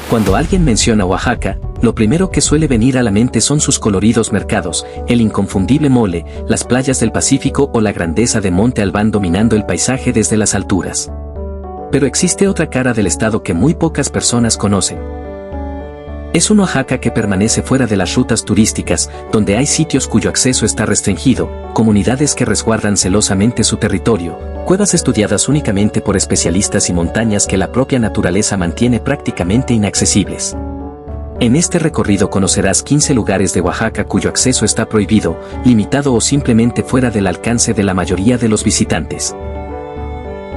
Cuando alguien menciona Oaxaca, lo primero que suele venir a la mente son sus coloridos mercados, el inconfundible mole, las playas del Pacífico o la grandeza de Monte Albán dominando el paisaje desde las alturas. Pero existe otra cara del estado que muy pocas personas conocen. Es un Oaxaca que permanece fuera de las rutas turísticas, donde hay sitios cuyo acceso está restringido, comunidades que resguardan celosamente su territorio, cuevas estudiadas únicamente por especialistas y montañas que la propia naturaleza mantiene prácticamente inaccesibles. En este recorrido conocerás 15 lugares de Oaxaca cuyo acceso está prohibido, limitado o simplemente fuera del alcance de la mayoría de los visitantes.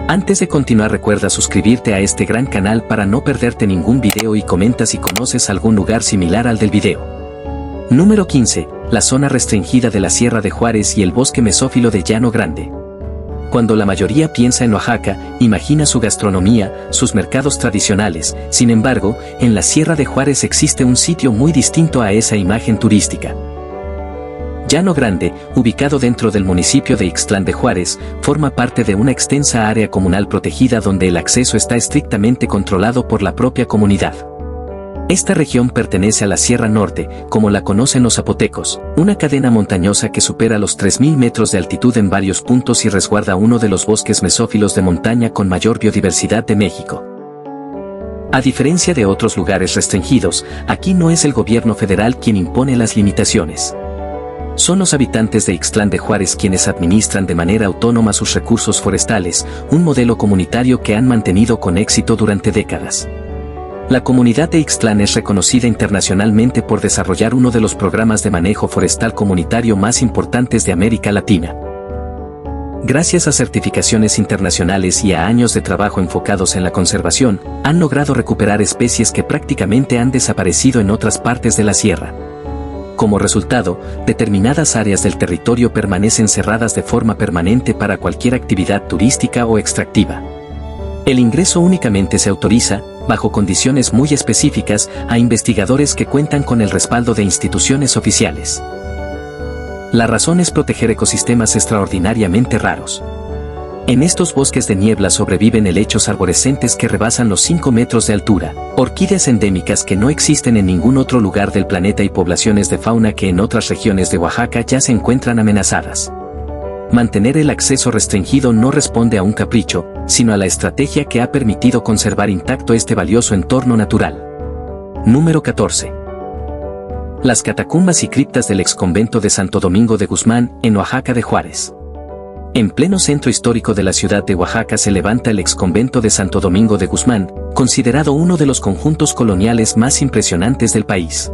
Antes de continuar, recuerda suscribirte a este gran canal para no perderte ningún video y comenta si conoces algún lugar similar al del video. Número 15. La zona restringida de la Sierra de Juárez y el bosque mesófilo de Llano Grande. Cuando la mayoría piensa en Oaxaca, imagina su gastronomía, sus mercados tradicionales. Sin embargo, en la Sierra de Juárez existe un sitio muy distinto a esa imagen turística. Llano Grande, ubicado dentro del municipio de Ixtlán de Juárez, forma parte de una extensa área comunal protegida donde el acceso está estrictamente controlado por la propia comunidad. Esta región pertenece a la Sierra Norte, como la conocen los zapotecos, una cadena montañosa que supera los 3.000 metros de altitud en varios puntos y resguarda uno de los bosques mesófilos de montaña con mayor biodiversidad de México. A diferencia de otros lugares restringidos, aquí no es el gobierno federal quien impone las limitaciones. Son los habitantes de Ixtlán de Juárez quienes administran de manera autónoma sus recursos forestales, un modelo comunitario que han mantenido con éxito durante décadas. La comunidad de Ixtlán es reconocida internacionalmente por desarrollar uno de los programas de manejo forestal comunitario más importantes de América Latina. Gracias a certificaciones internacionales y a años de trabajo enfocados en la conservación, han logrado recuperar especies que prácticamente han desaparecido en otras partes de la sierra. Como resultado, determinadas áreas del territorio permanecen cerradas de forma permanente para cualquier actividad turística o extractiva. El ingreso únicamente se autoriza, bajo condiciones muy específicas, a investigadores que cuentan con el respaldo de instituciones oficiales. La razón es proteger ecosistemas extraordinariamente raros. En estos bosques de niebla sobreviven helechos arborescentes que rebasan los 5 metros de altura, orquídeas endémicas que no existen en ningún otro lugar del planeta y poblaciones de fauna que en otras regiones de Oaxaca ya se encuentran amenazadas. Mantener el acceso restringido no responde a un capricho, sino a la estrategia que ha permitido conservar intacto este valioso entorno natural. Número 14. Las catacumbas y criptas del exconvento de Santo Domingo de Guzmán, en Oaxaca de Juárez. En pleno centro histórico de la ciudad de Oaxaca se levanta el exconvento de Santo Domingo de Guzmán, considerado uno de los conjuntos coloniales más impresionantes del país.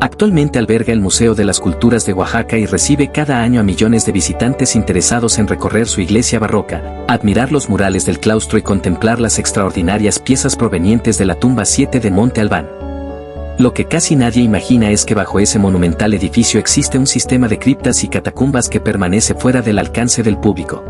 Actualmente alberga el Museo de las Culturas de Oaxaca y recibe cada año a millones de visitantes interesados en recorrer su iglesia barroca, admirar los murales del claustro y contemplar las extraordinarias piezas provenientes de la tumba 7 de Monte Albán. Lo que casi nadie imagina es que bajo ese monumental edificio existe un sistema de criptas y catacumbas que permanece fuera del alcance del público.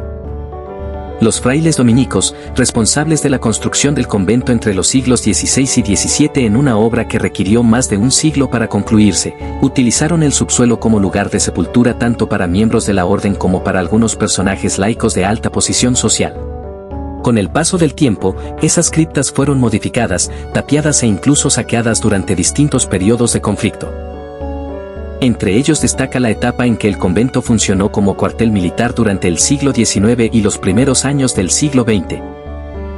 Los frailes dominicos, responsables de la construcción del convento entre los siglos XVI y XVII en una obra que requirió más de un siglo para concluirse, utilizaron el subsuelo como lugar de sepultura tanto para miembros de la orden como para algunos personajes laicos de alta posición social. Con el paso del tiempo, esas criptas fueron modificadas, tapiadas e incluso saqueadas durante distintos periodos de conflicto. Entre ellos destaca la etapa en que el convento funcionó como cuartel militar durante el siglo XIX y los primeros años del siglo XX.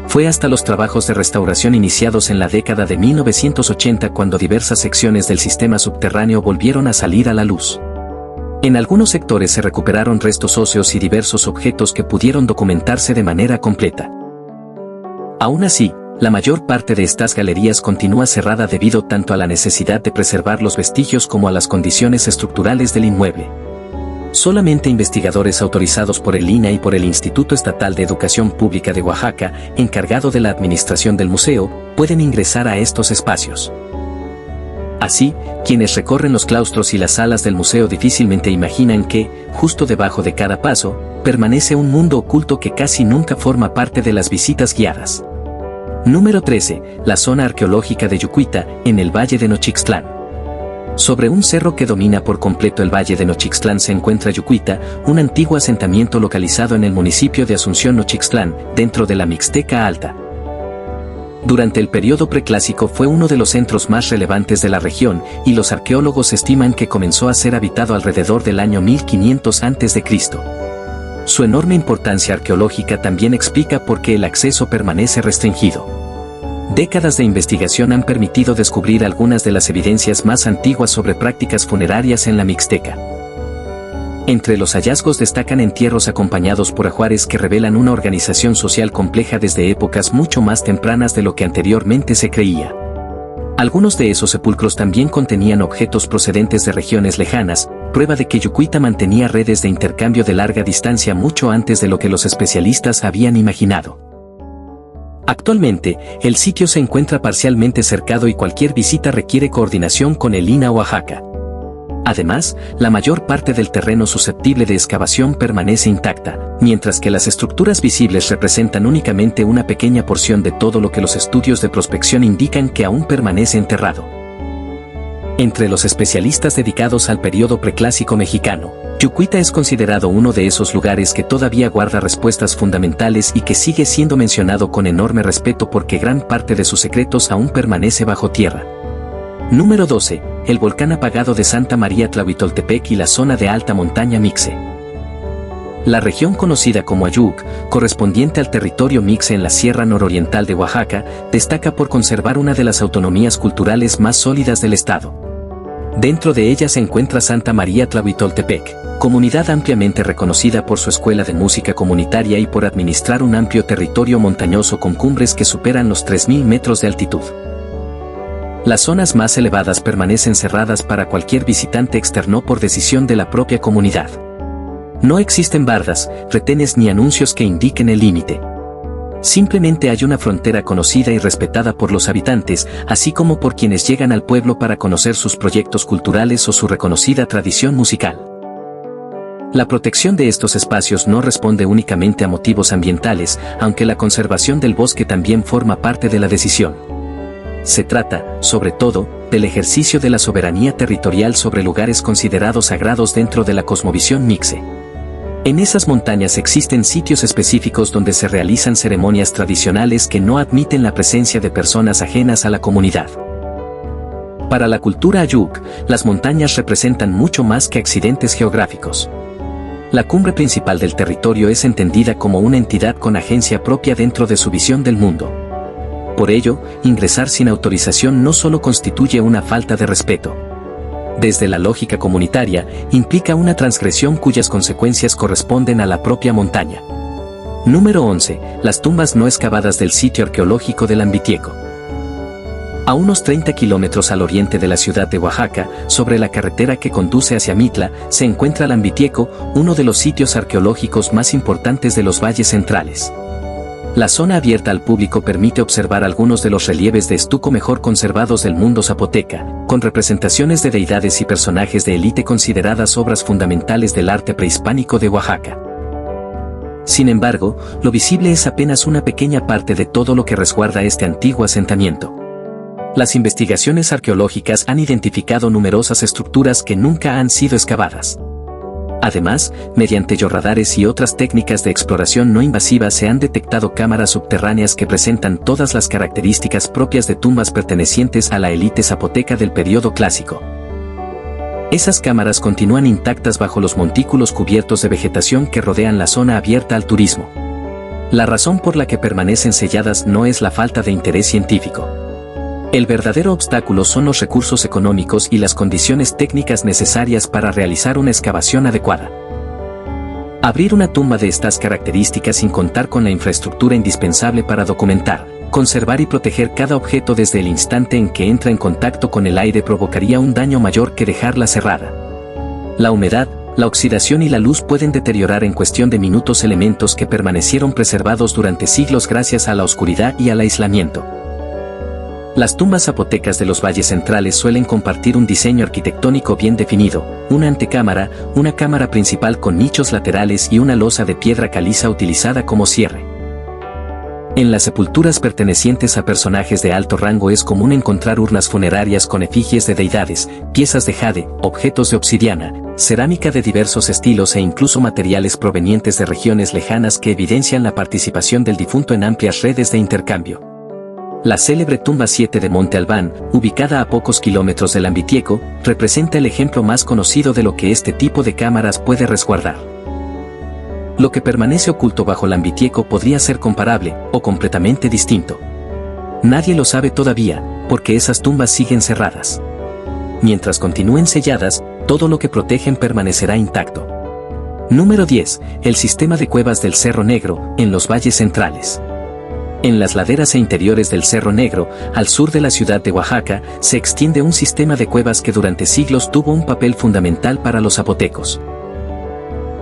Fue hasta los trabajos de restauración iniciados en la década de 1980 cuando diversas secciones del sistema subterráneo volvieron a salir a la luz. En algunos sectores se recuperaron restos óseos y diversos objetos que pudieron documentarse de manera completa. Aún así, la mayor parte de estas galerías continúa cerrada debido tanto a la necesidad de preservar los vestigios como a las condiciones estructurales del inmueble. Solamente investigadores autorizados por el INAH y por el Instituto Estatal de Educación Pública de Oaxaca, encargado de la administración del museo, pueden ingresar a estos espacios. Así, quienes recorren los claustros y las salas del museo difícilmente imaginan que, justo debajo de cada paso, permanece un mundo oculto que casi nunca forma parte de las visitas guiadas. Número 13. La zona arqueológica de Yucuita, en el Valle de Nochixtlán. Sobre un cerro que domina por completo el Valle de Nochixtlán se encuentra Yucuita, un antiguo asentamiento localizado en el municipio de Asunción Nochixtlán, dentro de la Mixteca Alta. Durante el periodo preclásico fue uno de los centros más relevantes de la región y los arqueólogos estiman que comenzó a ser habitado alrededor del año 1500 a.C. Su enorme importancia arqueológica también explica por qué el acceso permanece restringido. Décadas de investigación han permitido descubrir algunas de las evidencias más antiguas sobre prácticas funerarias en la Mixteca. Entre los hallazgos destacan entierros acompañados por ajuares que revelan una organización social compleja desde épocas mucho más tempranas de lo que anteriormente se creía. Algunos de esos sepulcros también contenían objetos procedentes de regiones lejanas, prueba de que Yucuita mantenía redes de intercambio de larga distancia mucho antes de lo que los especialistas habían imaginado. Actualmente, el sitio se encuentra parcialmente cercado y cualquier visita requiere coordinación con el INAH Oaxaca. Además, la mayor parte del terreno susceptible de excavación permanece intacta, mientras que las estructuras visibles representan únicamente una pequeña porción de todo lo que los estudios de prospección indican que aún permanece enterrado. Entre los especialistas dedicados al periodo preclásico mexicano, Yucuita es considerado uno de esos lugares que todavía guarda respuestas fundamentales y que sigue siendo mencionado con enorme respeto porque gran parte de sus secretos aún permanece bajo tierra. Número 12. El volcán apagado de Santa María Tlahuitoltepec y la zona de alta montaña Mixe. La región conocida como Ayuc, correspondiente al territorio Mixe en la Sierra Nororiental de Oaxaca, destaca por conservar una de las autonomías culturales más sólidas del estado. Dentro de ella se encuentra Santa María Tlahuitoltepec, comunidad ampliamente reconocida por su escuela de música comunitaria y por administrar un amplio territorio montañoso con cumbres que superan los 3000 metros de altitud. Las zonas más elevadas permanecen cerradas para cualquier visitante externo por decisión de la propia comunidad. No existen bardas, retenes ni anuncios que indiquen el límite. Simplemente hay una frontera conocida y respetada por los habitantes, así como por quienes llegan al pueblo para conocer sus proyectos culturales o su reconocida tradición musical. La protección de estos espacios no responde únicamente a motivos ambientales, aunque la conservación del bosque también forma parte de la decisión. Se trata, sobre todo, del ejercicio de la soberanía territorial sobre lugares considerados sagrados dentro de la cosmovisión Mixe. En esas montañas existen sitios específicos donde se realizan ceremonias tradicionales que no admiten la presencia de personas ajenas a la comunidad. Para la cultura Ayuc, las montañas representan mucho más que accidentes geográficos. La cumbre principal del territorio es entendida como una entidad con agencia propia dentro de su visión del mundo. Por ello, ingresar sin autorización no solo constituye una falta de respeto. Desde la lógica comunitaria, implica una transgresión cuyas consecuencias corresponden a la propia montaña. Número 11. Las tumbas no excavadas del sitio arqueológico del Ambitieco. A unos 30 kilómetros al oriente de la ciudad de Oaxaca, sobre la carretera que conduce hacia Mitla, se encuentra el Ambitieco, uno de los sitios arqueológicos más importantes de los valles centrales. La zona abierta al público permite observar algunos de los relieves de estuco mejor conservados del mundo zapoteca, con representaciones de deidades y personajes de élite consideradas obras fundamentales del arte prehispánico de Oaxaca. Sin embargo, lo visible es apenas una pequeña parte de todo lo que resguarda este antiguo asentamiento. Las investigaciones arqueológicas han identificado numerosas estructuras que nunca han sido excavadas. Además, mediante georradares y otras técnicas de exploración no invasiva se han detectado cámaras subterráneas que presentan todas las características propias de tumbas pertenecientes a la élite zapoteca del periodo clásico. Esas cámaras continúan intactas bajo los montículos cubiertos de vegetación que rodean la zona abierta al turismo. La razón por la que permanecen selladas no es la falta de interés científico. El verdadero obstáculo son los recursos económicos y las condiciones técnicas necesarias para realizar una excavación adecuada. Abrir una tumba de estas características sin contar con la infraestructura indispensable para documentar, conservar y proteger cada objeto desde el instante en que entra en contacto con el aire provocaría un daño mayor que dejarla cerrada. La humedad, la oxidación y la luz pueden deteriorar en cuestión de minutos elementos que permanecieron preservados durante siglos gracias a la oscuridad y al aislamiento. Las tumbas zapotecas de los valles centrales suelen compartir un diseño arquitectónico bien definido, una antecámara, una cámara principal con nichos laterales y una losa de piedra caliza utilizada como cierre. En las sepulturas pertenecientes a personajes de alto rango es común encontrar urnas funerarias con efigies de deidades, piezas de jade, objetos de obsidiana, cerámica de diversos estilos e incluso materiales provenientes de regiones lejanas que evidencian la participación del difunto en amplias redes de intercambio. La célebre tumba 7 de Monte Albán, ubicada a pocos kilómetros del Ambitieco, representa el ejemplo más conocido de lo que este tipo de cámaras puede resguardar. Lo que permanece oculto bajo el Ambitieco podría ser comparable, o completamente distinto. Nadie lo sabe todavía, porque esas tumbas siguen cerradas. Mientras continúen selladas, todo lo que protegen permanecerá intacto. Número 10. El sistema de cuevas del Cerro Negro, en los valles centrales. En las laderas e interiores del Cerro Negro, al sur de la ciudad de Oaxaca, se extiende un sistema de cuevas que durante siglos tuvo un papel fundamental para los zapotecos.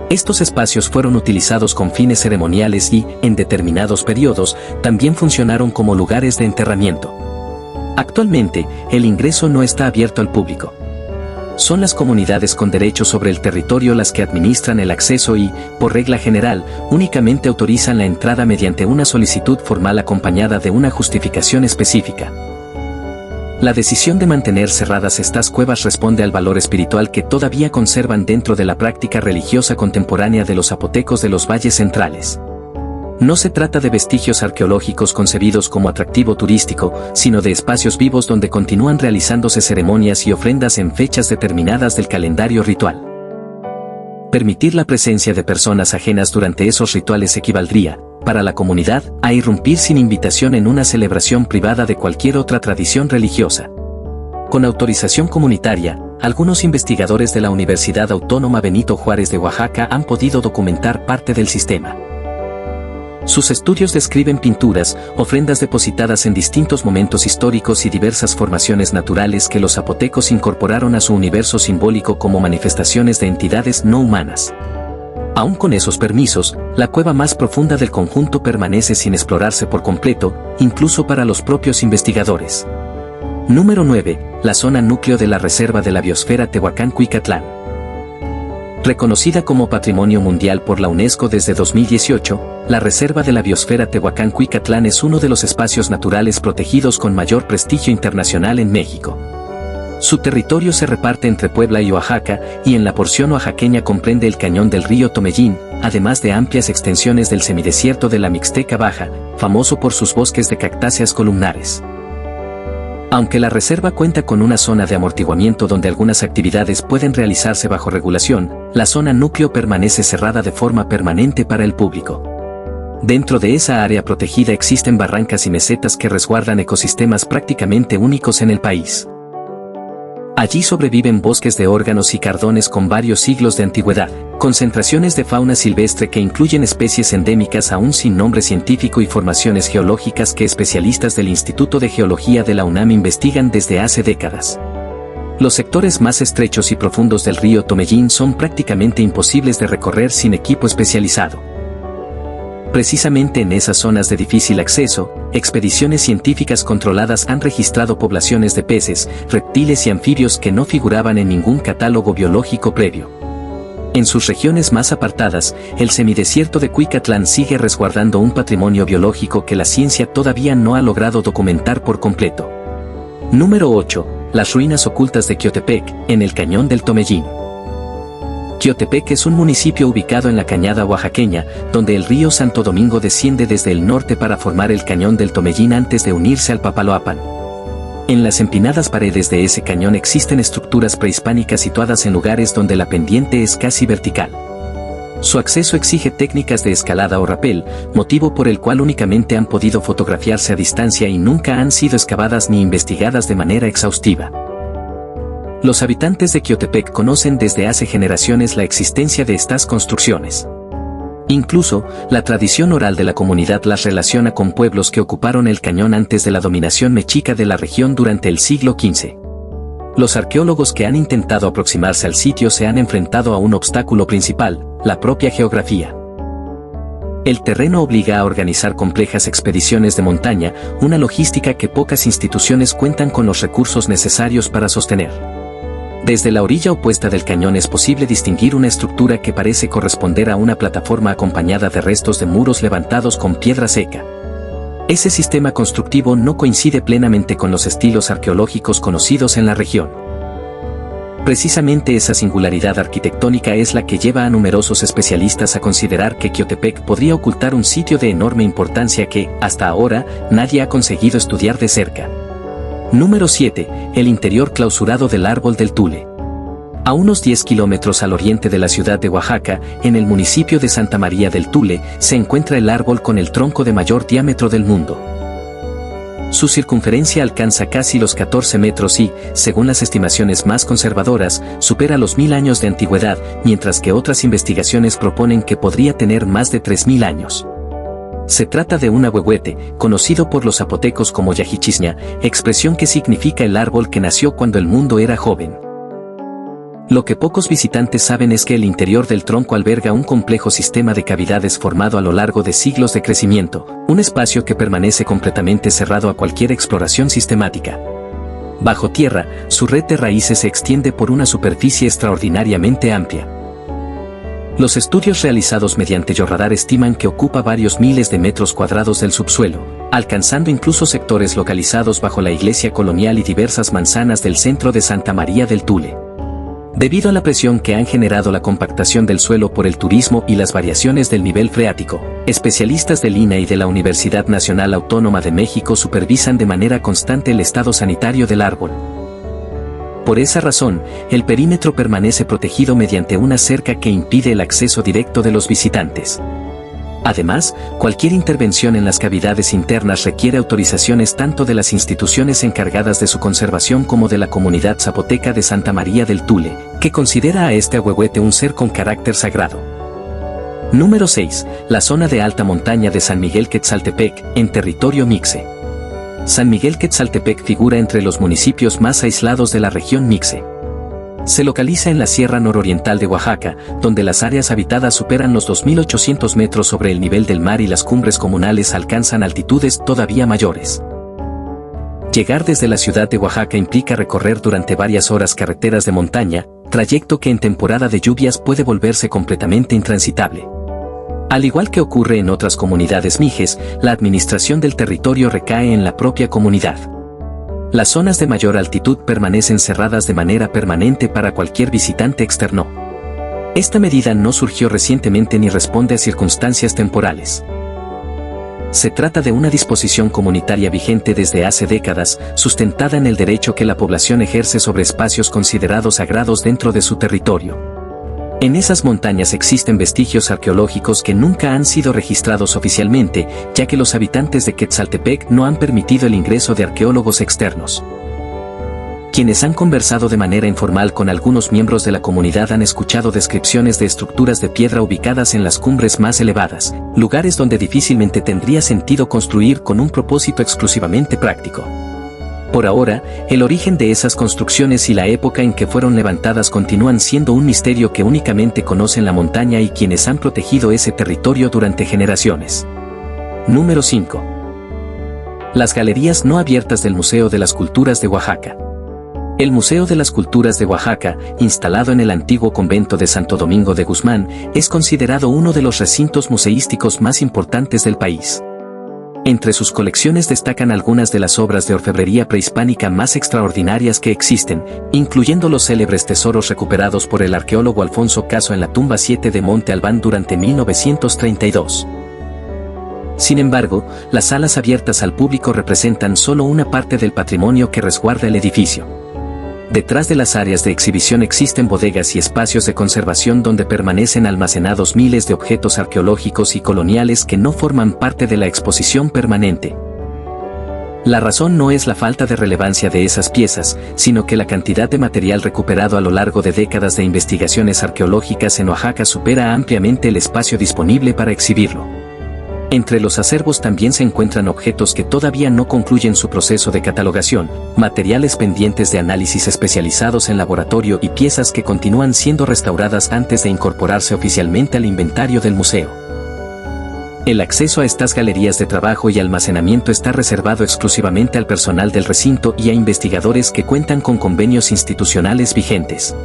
Estos espacios fueron utilizados con fines ceremoniales y, en determinados periodos, también funcionaron como lugares de enterramiento. Actualmente, el ingreso no está abierto al público. Son las comunidades con derechos sobre el territorio las que administran el acceso y, por regla general, únicamente autorizan la entrada mediante una solicitud formal acompañada de una justificación específica. La decisión de mantener cerradas estas cuevas responde al valor espiritual que todavía conservan dentro de la práctica religiosa contemporánea de los zapotecos de los valles centrales. No se trata de vestigios arqueológicos concebidos como atractivo turístico, sino de espacios vivos donde continúan realizándose ceremonias y ofrendas en fechas determinadas del calendario ritual. Permitir la presencia de personas ajenas durante esos rituales equivaldría, para la comunidad, a irrumpir sin invitación en una celebración privada de cualquier otra tradición religiosa. Con autorización comunitaria, algunos investigadores de la Universidad Autónoma Benito Juárez de Oaxaca han podido documentar parte del sistema. Sus estudios describen pinturas, ofrendas depositadas en distintos momentos históricos y diversas formaciones naturales que los zapotecos incorporaron a su universo simbólico como manifestaciones de entidades no humanas. Aún con esos permisos, la cueva más profunda del conjunto permanece sin explorarse por completo, incluso para los propios investigadores. Número 9. La zona núcleo de la Reserva de la Biosfera Tehuacán-Cuicatlán. Reconocida como Patrimonio Mundial por la UNESCO desde 2018, la Reserva de la Biosfera Tehuacán-Cuicatlán es uno de los espacios naturales protegidos con mayor prestigio internacional en México. Su territorio se reparte entre Puebla y Oaxaca, y en la porción oaxaqueña comprende el cañón del río Tomellín, además de amplias extensiones del semidesierto de la Mixteca Baja, famoso por sus bosques de cactáceas columnares. Aunque la reserva cuenta con una zona de amortiguamiento donde algunas actividades pueden realizarse bajo regulación, la zona núcleo permanece cerrada de forma permanente para el público. Dentro de esa área protegida existen barrancas y mesetas que resguardan ecosistemas prácticamente únicos en el país. Allí sobreviven bosques de órganos y cardones con varios siglos de antigüedad, concentraciones de fauna silvestre que incluyen especies endémicas aún sin nombre científico y formaciones geológicas que especialistas del Instituto de Geología de la UNAM investigan desde hace décadas. Los sectores más estrechos y profundos del río Tomellín son prácticamente imposibles de recorrer sin equipo especializado. Precisamente en esas zonas de difícil acceso, expediciones científicas controladas han registrado poblaciones de peces, reptiles y anfibios que no figuraban en ningún catálogo biológico previo. En sus regiones más apartadas, el semidesierto de Cuicatlán sigue resguardando un patrimonio biológico que la ciencia todavía no ha logrado documentar por completo. Número 8. Las ruinas ocultas de Quiotepec, en el cañón del Tomellín. Quiotepec es un municipio ubicado en la cañada oaxaqueña, donde el río Santo Domingo desciende desde el norte para formar el cañón del Tomellín antes de unirse al Papaloapan. En las empinadas paredes de ese cañón existen estructuras prehispánicas situadas en lugares donde la pendiente es casi vertical. Su acceso exige técnicas de escalada o rapel, motivo por el cual únicamente han podido fotografiarse a distancia y nunca han sido excavadas ni investigadas de manera exhaustiva. Los habitantes de Quiotepec conocen desde hace generaciones la existencia de estas construcciones. Incluso, la tradición oral de la comunidad las relaciona con pueblos que ocuparon el cañón antes de la dominación mexica de la región durante el siglo XV. Los arqueólogos que han intentado aproximarse al sitio se han enfrentado a un obstáculo principal, la propia geografía. El terreno obliga a organizar complejas expediciones de montaña, una logística que pocas instituciones cuentan con los recursos necesarios para sostener. Desde la orilla opuesta del cañón es posible distinguir una estructura que parece corresponder a una plataforma acompañada de restos de muros levantados con piedra seca. Ese sistema constructivo no coincide plenamente con los estilos arqueológicos conocidos en la región. Precisamente esa singularidad arquitectónica es la que lleva a numerosos especialistas a considerar que Xiotepec podría ocultar un sitio de enorme importancia que, hasta ahora, nadie ha conseguido estudiar de cerca. Número 7. El interior clausurado del Árbol del Tule. A unos 10 kilómetros al oriente de la ciudad de Oaxaca, en el municipio de Santa María del Tule, se encuentra el árbol con el tronco de mayor diámetro del mundo. Su circunferencia alcanza casi los 14 metros y, según las estimaciones más conservadoras, supera los 1000 años de antigüedad, mientras que otras investigaciones proponen que podría tener más de 3000 años. Se trata de un ahuehuete, conocido por los zapotecos como Yaxichisña, expresión que significa el árbol que nació cuando el mundo era joven. Lo que pocos visitantes saben es que el interior del tronco alberga un complejo sistema de cavidades formado a lo largo de siglos de crecimiento, un espacio que permanece completamente cerrado a cualquier exploración sistemática. Bajo tierra, su red de raíces se extiende por una superficie extraordinariamente amplia. Los estudios realizados mediante georradar estiman que ocupa varios miles de metros cuadrados del subsuelo, alcanzando incluso sectores localizados bajo la iglesia colonial y diversas manzanas del centro de Santa María del Tule. Debido a la presión que han generado la compactación del suelo por el turismo y las variaciones del nivel freático, especialistas del INAH y de la Universidad Nacional Autónoma de México supervisan de manera constante el estado sanitario del árbol. Por esa razón, el perímetro permanece protegido mediante una cerca que impide el acceso directo de los visitantes. Además, cualquier intervención en las cavidades internas requiere autorizaciones tanto de las instituciones encargadas de su conservación como de la comunidad zapoteca de Santa María del Tule, que considera a este ahuehuete un ser con carácter sagrado. Número 6. La zona de alta montaña de San Miguel Quetzaltepec, en territorio Mixe. San Miguel Quetzaltepec figura entre los municipios más aislados de la región Mixe. Se localiza en la Sierra Nororiental de Oaxaca, donde las áreas habitadas superan los 2800 metros sobre el nivel del mar y las cumbres comunales alcanzan altitudes todavía mayores. Llegar desde la ciudad de Oaxaca implica recorrer durante varias horas carreteras de montaña, trayecto que en temporada de lluvias puede volverse completamente intransitable. Al igual que ocurre en otras comunidades mijes, la administración del territorio recae en la propia comunidad. Las zonas de mayor altitud permanecen cerradas de manera permanente para cualquier visitante externo. Esta medida no surgió recientemente ni responde a circunstancias temporales. Se trata de una disposición comunitaria vigente desde hace décadas, sustentada en el derecho que la población ejerce sobre espacios considerados sagrados dentro de su territorio. En esas montañas existen vestigios arqueológicos que nunca han sido registrados oficialmente, ya que los habitantes de Quetzaltepec no han permitido el ingreso de arqueólogos externos. Quienes han conversado de manera informal con algunos miembros de la comunidad han escuchado descripciones de estructuras de piedra ubicadas en las cumbres más elevadas, lugares donde difícilmente tendría sentido construir con un propósito exclusivamente práctico. Por ahora, el origen de esas construcciones y la época en que fueron levantadas continúan siendo un misterio que únicamente conocen la montaña y quienes han protegido ese territorio durante generaciones. Número 5. Las galerías no abiertas del Museo de las Culturas de Oaxaca. El Museo de las Culturas de Oaxaca, instalado en el antiguo convento de Santo Domingo de Guzmán, es considerado uno de los recintos museísticos más importantes del país. Entre sus colecciones destacan algunas de las obras de orfebrería prehispánica más extraordinarias que existen, incluyendo los célebres tesoros recuperados por el arqueólogo Alfonso Caso en la tumba 7 de Monte Albán durante 1932. Sin embargo, las salas abiertas al público representan solo una parte del patrimonio que resguarda el edificio. Detrás de las áreas de exhibición existen bodegas y espacios de conservación donde permanecen almacenados miles de objetos arqueológicos y coloniales que no forman parte de la exposición permanente. La razón no es la falta de relevancia de esas piezas, sino que la cantidad de material recuperado a lo largo de décadas de investigaciones arqueológicas en Oaxaca supera ampliamente el espacio disponible para exhibirlo. Entre los acervos también se encuentran objetos que todavía no concluyen su proceso de catalogación, materiales pendientes de análisis especializados en laboratorio y piezas que continúan siendo restauradas antes de incorporarse oficialmente al inventario del museo. El acceso a estas galerías de trabajo y almacenamiento está reservado exclusivamente al personal del recinto y a investigadores que cuentan con convenios institucionales vigentes.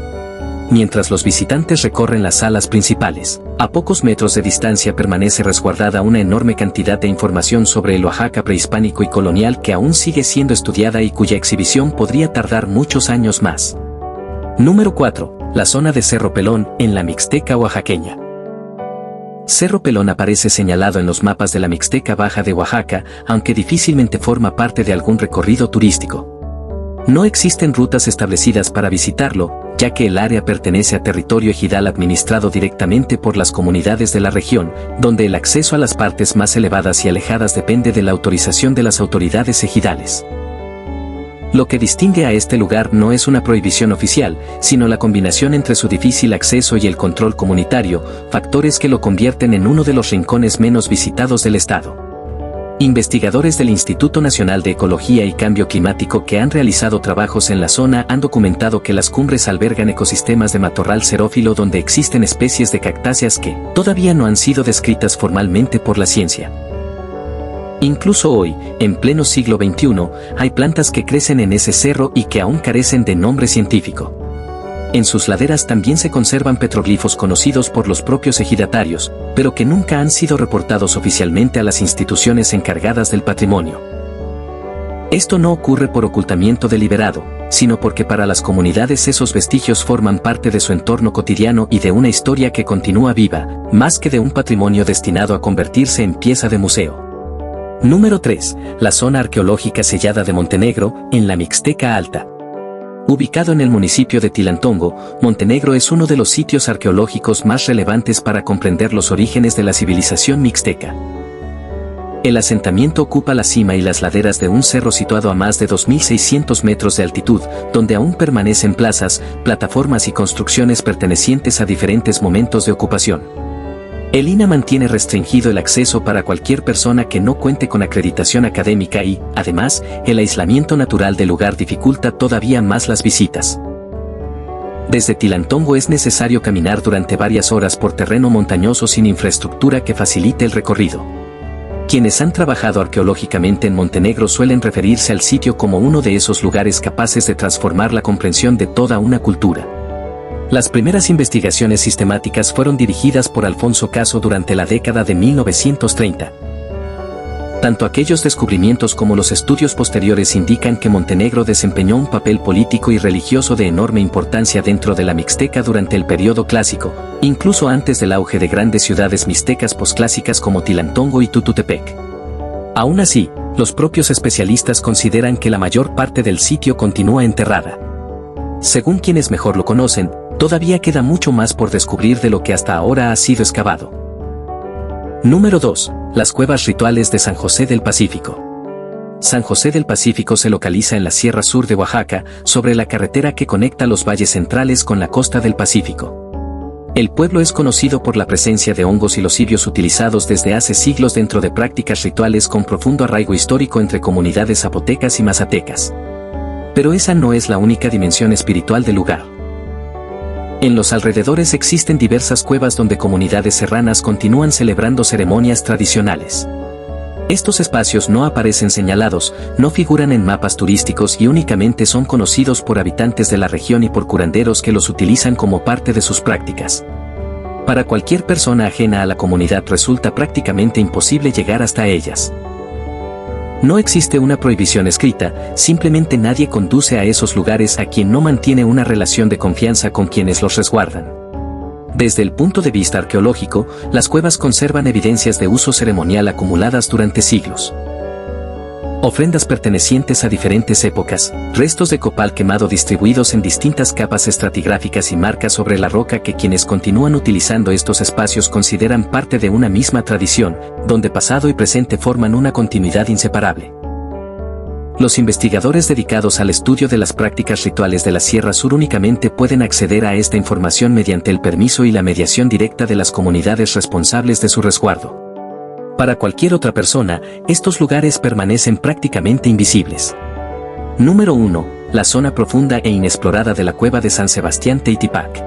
Mientras los visitantes recorren las salas principales, a pocos metros de distancia permanece resguardada una enorme cantidad de información sobre el Oaxaca prehispánico y colonial que aún sigue siendo estudiada y cuya exhibición podría tardar muchos años más. Número 4. La zona de Cerro Pelón, en la Mixteca oaxaqueña. Cerro Pelón aparece señalado en los mapas de la Mixteca Baja de Oaxaca, aunque difícilmente forma parte de algún recorrido turístico. No existen rutas establecidas para visitarlo, ya que el área pertenece a territorio ejidal administrado directamente por las comunidades de la región, donde el acceso a las partes más elevadas y alejadas depende de la autorización de las autoridades ejidales. Lo que distingue a este lugar no es una prohibición oficial, sino la combinación entre su difícil acceso y el control comunitario, factores que lo convierten en uno de los rincones menos visitados del estado. Investigadores del Instituto Nacional de Ecología y Cambio Climático que han realizado trabajos en la zona han documentado que las cumbres albergan ecosistemas de matorral xerófilo donde existen especies de cactáceas que todavía no han sido descritas formalmente por la ciencia. Incluso hoy, en pleno siglo XXI, hay plantas que crecen en ese cerro y que aún carecen de nombre científico. En sus laderas también se conservan petroglifos conocidos por los propios ejidatarios, pero que nunca han sido reportados oficialmente a las instituciones encargadas del patrimonio. Esto no ocurre por ocultamiento deliberado, sino porque para las comunidades esos vestigios forman parte de su entorno cotidiano y de una historia que continúa viva, más que de un patrimonio destinado a convertirse en pieza de museo. Número 3. La zona arqueológica sellada de Montenegro, en la Mixteca Alta. Ubicado en el municipio de Tilantongo, Montenegro es uno de los sitios arqueológicos más relevantes para comprender los orígenes de la civilización mixteca. El asentamiento ocupa la cima y las laderas de un cerro situado a más de 2.600 metros de altitud, donde aún permanecen plazas, plataformas y construcciones pertenecientes a diferentes momentos de ocupación. El INAH mantiene restringido el acceso para cualquier persona que no cuente con acreditación académica y, además, el aislamiento natural del lugar dificulta todavía más las visitas. Desde Tilantongo es necesario caminar durante varias horas por terreno montañoso sin infraestructura que facilite el recorrido. Quienes han trabajado arqueológicamente en Montenegro suelen referirse al sitio como uno de esos lugares capaces de transformar la comprensión de toda una cultura. Las primeras investigaciones sistemáticas fueron dirigidas por Alfonso Caso durante la década de 1930. Tanto aquellos descubrimientos como los estudios posteriores indican que Montenegro desempeñó un papel político y religioso de enorme importancia dentro de la Mixteca durante el periodo clásico, incluso antes del auge de grandes ciudades mixtecas posclásicas como Tilantongo y Tututepec. Aún así, los propios especialistas consideran que la mayor parte del sitio continúa enterrada. Según quienes mejor lo conocen, todavía queda mucho más por descubrir de lo que hasta ahora ha sido excavado. Número 2. Las cuevas rituales de San José del Pacífico. San José del Pacífico se localiza en la Sierra Sur de Oaxaca, sobre la carretera que conecta los valles centrales con la costa del Pacífico. El pueblo es conocido por la presencia de hongos y locimios utilizados desde hace siglos dentro de prácticas rituales con profundo arraigo histórico entre comunidades zapotecas y mazatecas. Pero esa no es la única dimensión espiritual del lugar. En los alrededores existen diversas cuevas donde comunidades serranas continúan celebrando ceremonias tradicionales. Estos espacios no aparecen señalados, no figuran en mapas turísticos y únicamente son conocidos por habitantes de la región y por curanderos que los utilizan como parte de sus prácticas. Para cualquier persona ajena a la comunidad resulta prácticamente imposible llegar hasta ellas. No existe una prohibición escrita, simplemente nadie conduce a esos lugares a quien no mantiene una relación de confianza con quienes los resguardan. Desde el punto de vista arqueológico, las cuevas conservan evidencias de uso ceremonial acumuladas durante siglos. Ofrendas pertenecientes a diferentes épocas, restos de copal quemado distribuidos en distintas capas estratigráficas y marcas sobre la roca que quienes continúan utilizando estos espacios consideran parte de una misma tradición, donde pasado y presente forman una continuidad inseparable. Los investigadores dedicados al estudio de las prácticas rituales de la Sierra Sur únicamente pueden acceder a esta información mediante el permiso y la mediación directa de las comunidades responsables de su resguardo. Para cualquier otra persona, estos lugares permanecen prácticamente invisibles. Número 1. La zona profunda e inexplorada de la cueva de San Sebastián Teitipac.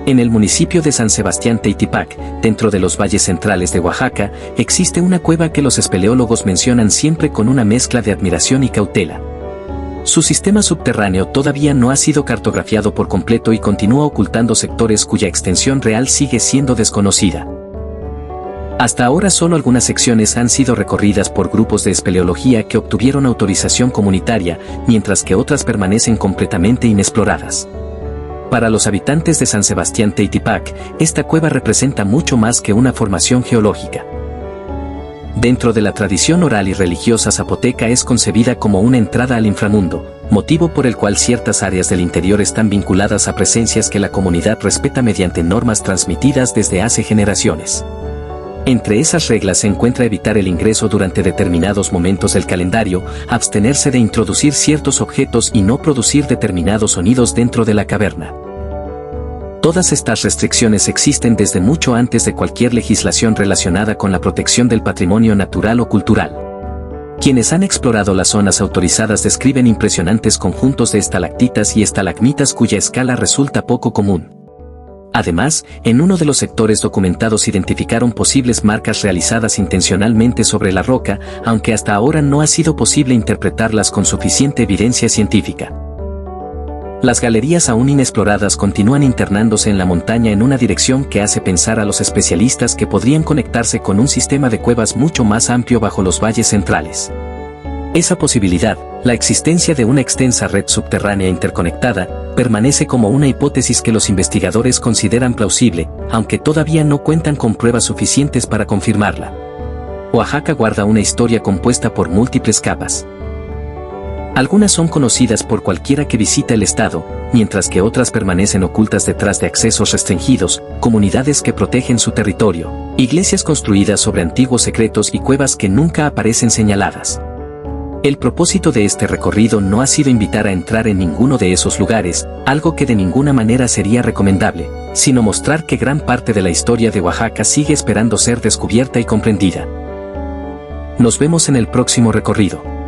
En el municipio de San Sebastián Teitipac, dentro de los valles centrales de Oaxaca, existe una cueva que los espeleólogos mencionan siempre con una mezcla de admiración y cautela. Su sistema subterráneo todavía no ha sido cartografiado por completo y continúa ocultando sectores cuya extensión real sigue siendo desconocida. Hasta ahora solo algunas secciones han sido recorridas por grupos de espeleología que obtuvieron autorización comunitaria, mientras que otras permanecen completamente inexploradas. Para los habitantes de San Sebastián Teitipac, esta cueva representa mucho más que una formación geológica. Dentro de la tradición oral y religiosa zapoteca es concebida como una entrada al inframundo, motivo por el cual ciertas áreas del interior están vinculadas a presencias que la comunidad respeta mediante normas transmitidas desde hace generaciones. Entre esas reglas se encuentra evitar el ingreso durante determinados momentos del calendario, abstenerse de introducir ciertos objetos y no producir determinados sonidos dentro de la caverna. Todas estas restricciones existen desde mucho antes de cualquier legislación relacionada con la protección del patrimonio natural o cultural. Quienes han explorado las zonas autorizadas describen impresionantes conjuntos de estalactitas y estalagmitas cuya escala resulta poco común. Además, en uno de los sectores documentados identificaron posibles marcas realizadas intencionalmente sobre la roca, aunque hasta ahora no ha sido posible interpretarlas con suficiente evidencia científica. Las galerías aún inexploradas continúan internándose en la montaña en una dirección que hace pensar a los especialistas que podrían conectarse con un sistema de cuevas mucho más amplio bajo los valles centrales. Esa posibilidad, la existencia de una extensa red subterránea interconectada, permanece como una hipótesis que los investigadores consideran plausible, aunque todavía no cuentan con pruebas suficientes para confirmarla. Oaxaca guarda una historia compuesta por múltiples capas. Algunas son conocidas por cualquiera que visita el estado, mientras que otras permanecen ocultas detrás de accesos restringidos, comunidades que protegen su territorio, iglesias construidas sobre antiguos secretos y cuevas que nunca aparecen señaladas. El propósito de este recorrido no ha sido invitar a entrar en ninguno de esos lugares, algo que de ninguna manera sería recomendable, sino mostrar que gran parte de la historia de Oaxaca sigue esperando ser descubierta y comprendida. Nos vemos en el próximo recorrido.